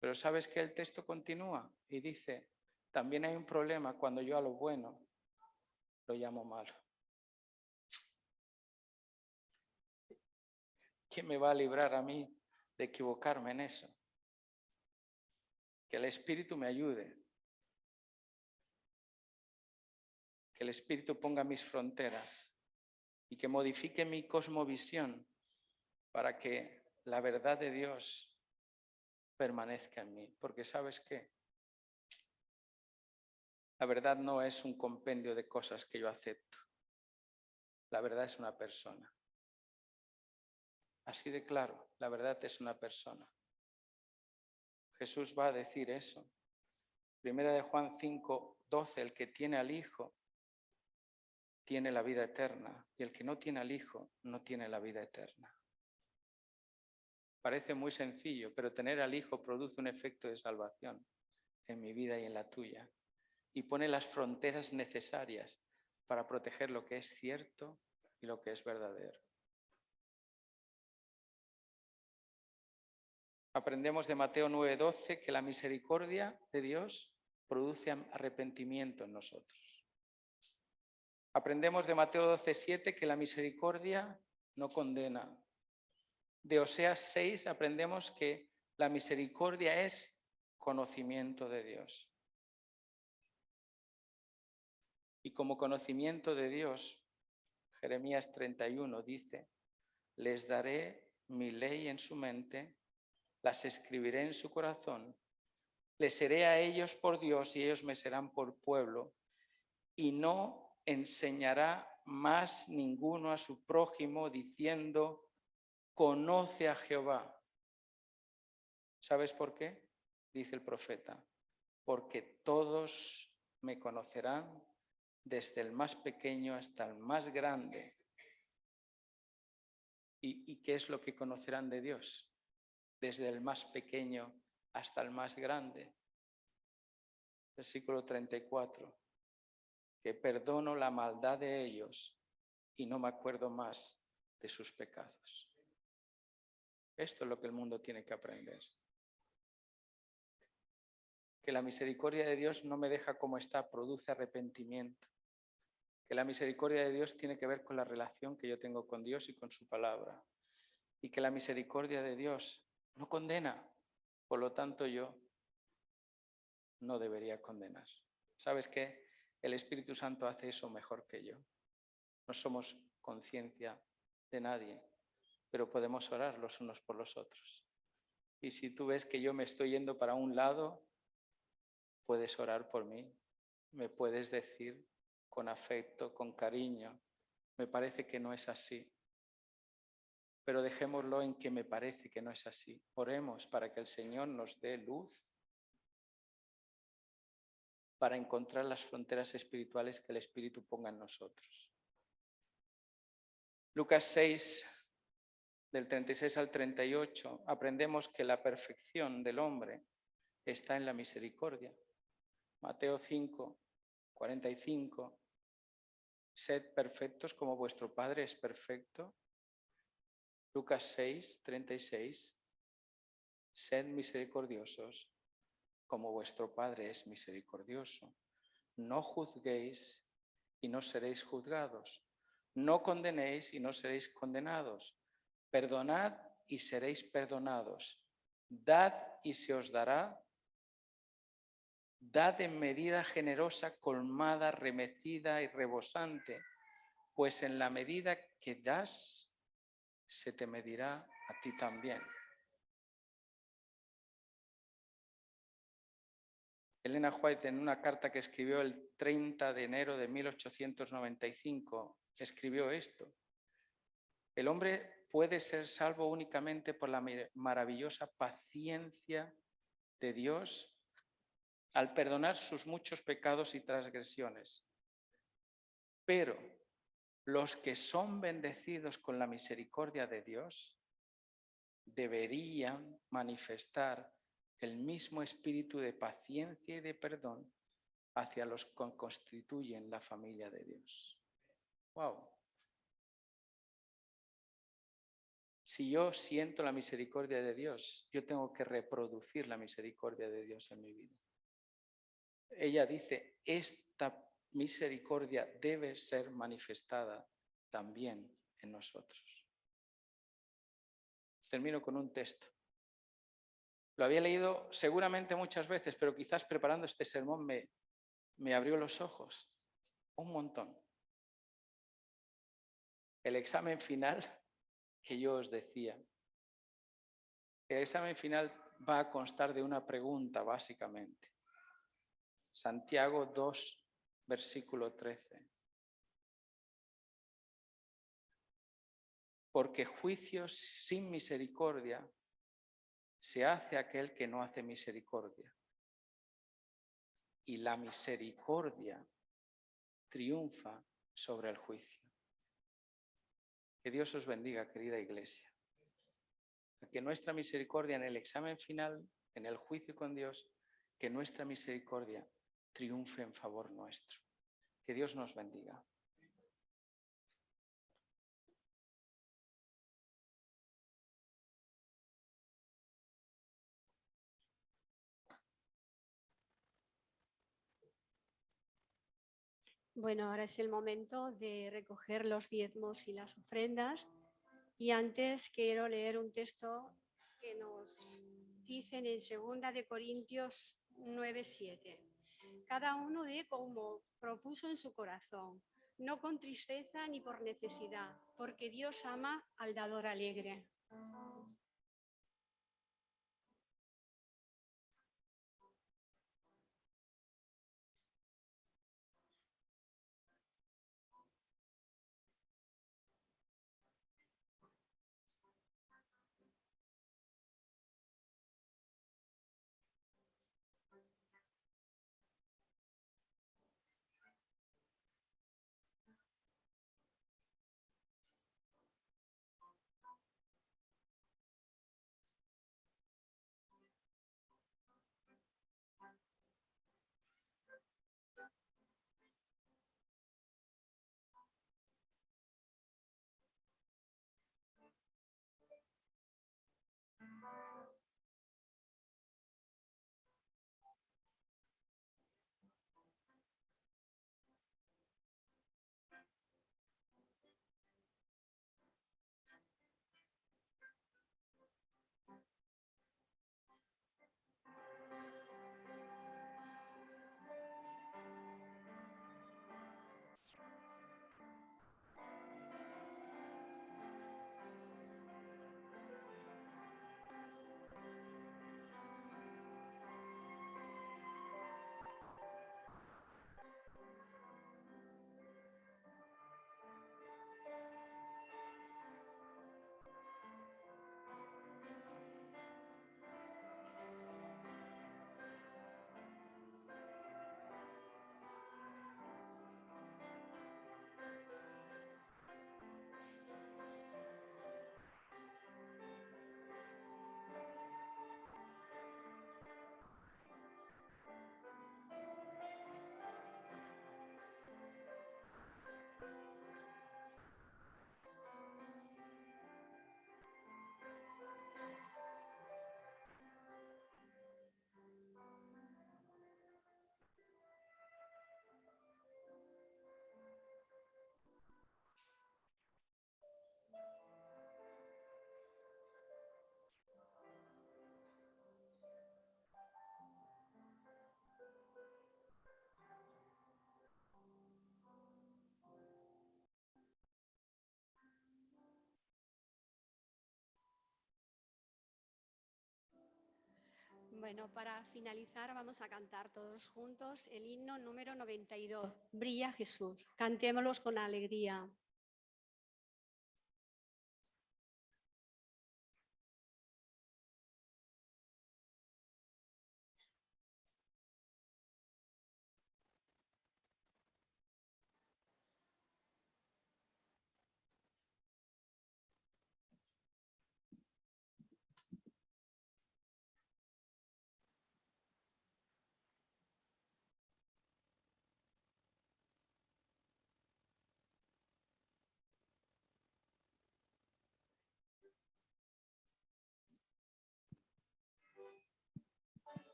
Pero ¿sabes que el texto continúa? Y dice, también hay un problema cuando yo a lo bueno lo llamo malo. ¿Quién me va a librar a mí de equivocarme en eso? Que el Espíritu me ayude. Que el Espíritu ponga mis fronteras y que modifique mi cosmovisión para que la verdad de Dios permanezca en mí. Porque ¿sabes qué? La verdad no es un compendio de cosas que yo acepto. La verdad es una persona. Así de claro, la verdad es una persona. Jesús va a decir eso. Primera de Juan 5:12, el que tiene al Hijo tiene la vida eterna y el que no tiene al Hijo no tiene la vida eterna. Parece muy sencillo, pero tener al Hijo produce un efecto de salvación en mi vida y en la tuya y pone las fronteras necesarias para proteger lo que es cierto y lo que es verdadero. Aprendemos de Mateo 9:12 que la misericordia de Dios produce arrepentimiento en nosotros. Aprendemos de Mateo 12:7 que la misericordia no condena. De Oseas 6 aprendemos que la misericordia es conocimiento de Dios. Y como conocimiento de Dios, Jeremías 31 dice, les daré mi ley en su mente, las escribiré en su corazón, les seré a ellos por Dios y ellos me serán por pueblo, y no enseñará más ninguno a su prójimo diciendo, conoce a Jehová. ¿Sabes por qué? Dice el profeta, porque todos me conocerán desde el más pequeño hasta el más grande. ¿Y qué es lo que conocerán de Dios? Desde el más pequeño hasta el más grande. Versículo 34. Que perdono la maldad de ellos y no me acuerdo más de sus pecados. Esto es lo que el mundo tiene que aprender. Que la misericordia de Dios no me deja como está, produce arrepentimiento. Que la misericordia de Dios tiene que ver con la relación que yo tengo con Dios y con su palabra. Y que la misericordia de Dios no condena. Por lo tanto, yo no debería condenar. ¿Sabes qué? El Espíritu Santo hace eso mejor que yo. No somos conciencia de nadie, pero podemos orar los unos por los otros. Y si tú ves que yo me estoy yendo para un lado, puedes orar por mí. Me puedes decir con afecto, con cariño, me parece que no es así. Pero dejémoslo en que me parece que no es así. Oremos para que el Señor nos dé luz para encontrar las fronteras espirituales que el Espíritu ponga en nosotros. Lucas 6, del 36 al 38, aprendemos que la perfección del hombre está en la misericordia. Mateo 5, 45, sed perfectos como vuestro Padre es perfecto. Lucas 6, 36, sed misericordiosos como vuestro Padre es misericordioso. No juzguéis y no seréis juzgados. No condenéis y no seréis condenados. Perdonad y seréis perdonados. Dad y se os dará. Dad en medida generosa, colmada, remecida y rebosante, pues en la medida que das, se te medirá a ti también. Elena White, en una carta que escribió el 30 de enero de 1895, escribió esto. El hombre puede ser salvo únicamente por la maravillosa paciencia de Dios al perdonar sus muchos pecados y transgresiones. Pero los que son bendecidos con la misericordia de Dios deberían manifestar el mismo espíritu de paciencia y de perdón hacia los que constituyen la familia de Dios. ¡Wow! Si yo siento la misericordia de Dios, yo tengo que reproducir la misericordia de Dios en mi vida. Ella dice, esta misericordia debe ser manifestada también en nosotros. Termino con un texto. Lo había leído seguramente muchas veces, pero quizás preparando este sermón me abrió los ojos un montón. El examen final que yo os decía. El examen final va a constar de una pregunta, básicamente. Santiago 2, versículo 13. Porque juicio sin misericordia se hace aquel que no hace misericordia. Y la misericordia triunfa sobre el juicio. Que Dios os bendiga, querida iglesia. Que nuestra misericordia en el examen final, en el juicio con Dios, que nuestra misericordia triunfe en favor nuestro. Que Dios nos bendiga. Bueno, ahora es el momento de recoger los diezmos y las ofrendas. Y antes quiero leer un texto que nos dicen en 2 de Corintios 9:7. Cada uno dé como propuso en su corazón, no con tristeza ni por necesidad, porque Dios ama al dador alegre. Bueno, para finalizar vamos a cantar todos juntos el himno número 92, Brilla Jesús. Cantémoslos con alegría.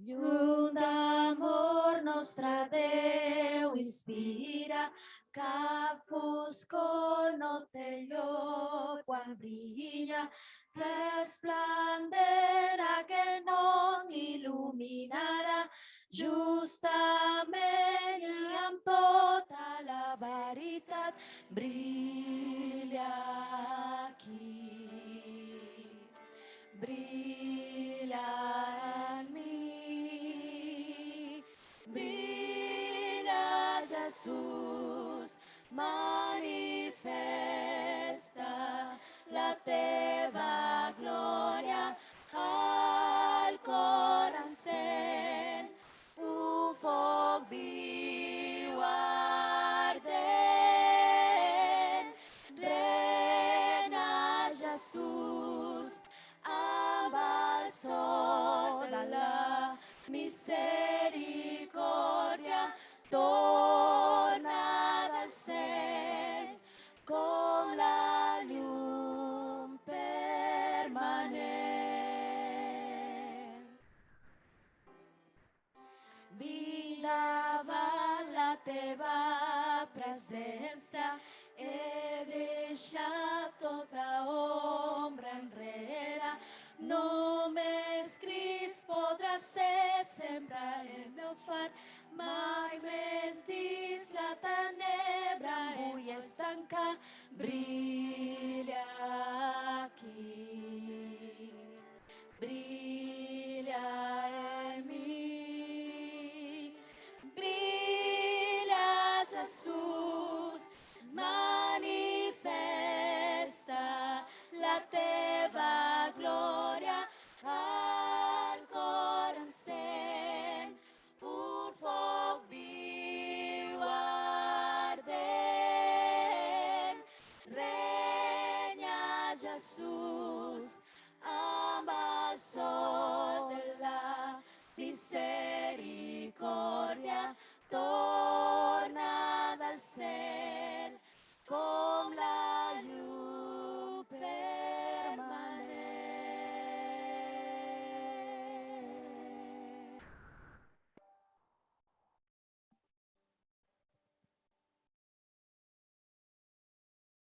I un d'amor nostre Déu inspira, cap foscor no té lloc quan brilla, resplendent que nos il·luminarà justament i amb tota la veritat brilla aquí, brilla en mi, brilla Jesús, manifesta la teva glòria al cor encén un foc viu ardent. Regna Jesús amb el sol de la misericòrdia, torna del cel com la llum permanent. Vinc davant la teva presència, he deixat tota ombra enrere, només Crist podrà ser sempre el meu far, mai més dins la tenebra em vull estancar, brilla aquí, brilla en mi, brilla Jesús, manifesta la teva glòria al cor encén un foc viu ardent. Regna Jesús amb el sol de la misericòrdia, torna del cel com la llum permanent.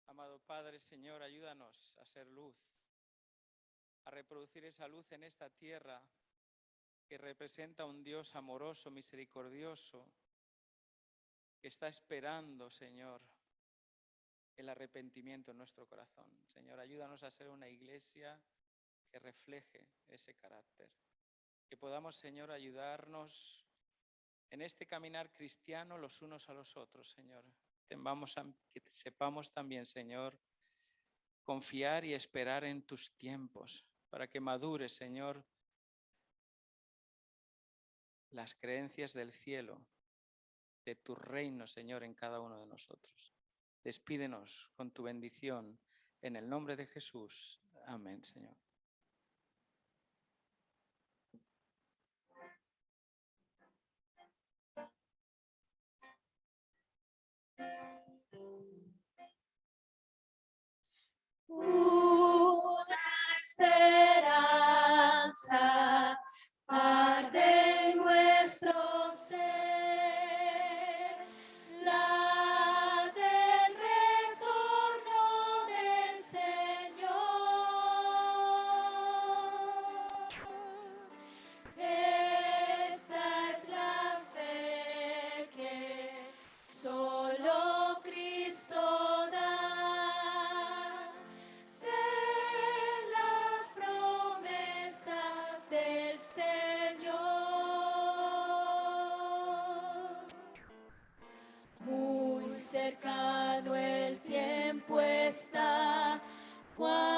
Amado Padre, Señor, ayúdanos a ser luz, a reproducir esa luz en esta tierra que representa un Dios amoroso, misericordioso, que está esperando, Señor, el arrepentimiento en nuestro corazón. Señor, ayúdanos a ser una iglesia que refleje ese carácter. Que podamos, Señor, ayudarnos en este caminar cristiano los unos a los otros, Señor. Que sepamos también, Señor, confiar y esperar en tus tiempos para que madure, Señor, las creencias del cielo, de tu reino, Señor, en cada uno de nosotros. Despídenos con tu bendición en el nombre de Jesús. Amén, Señor. Una esperanza arde en nuestro ser, la del retorno del Señor. Esta es la fe que solo Cristo da. Las promesas del Señor. Muy cercano el tiempo está cuando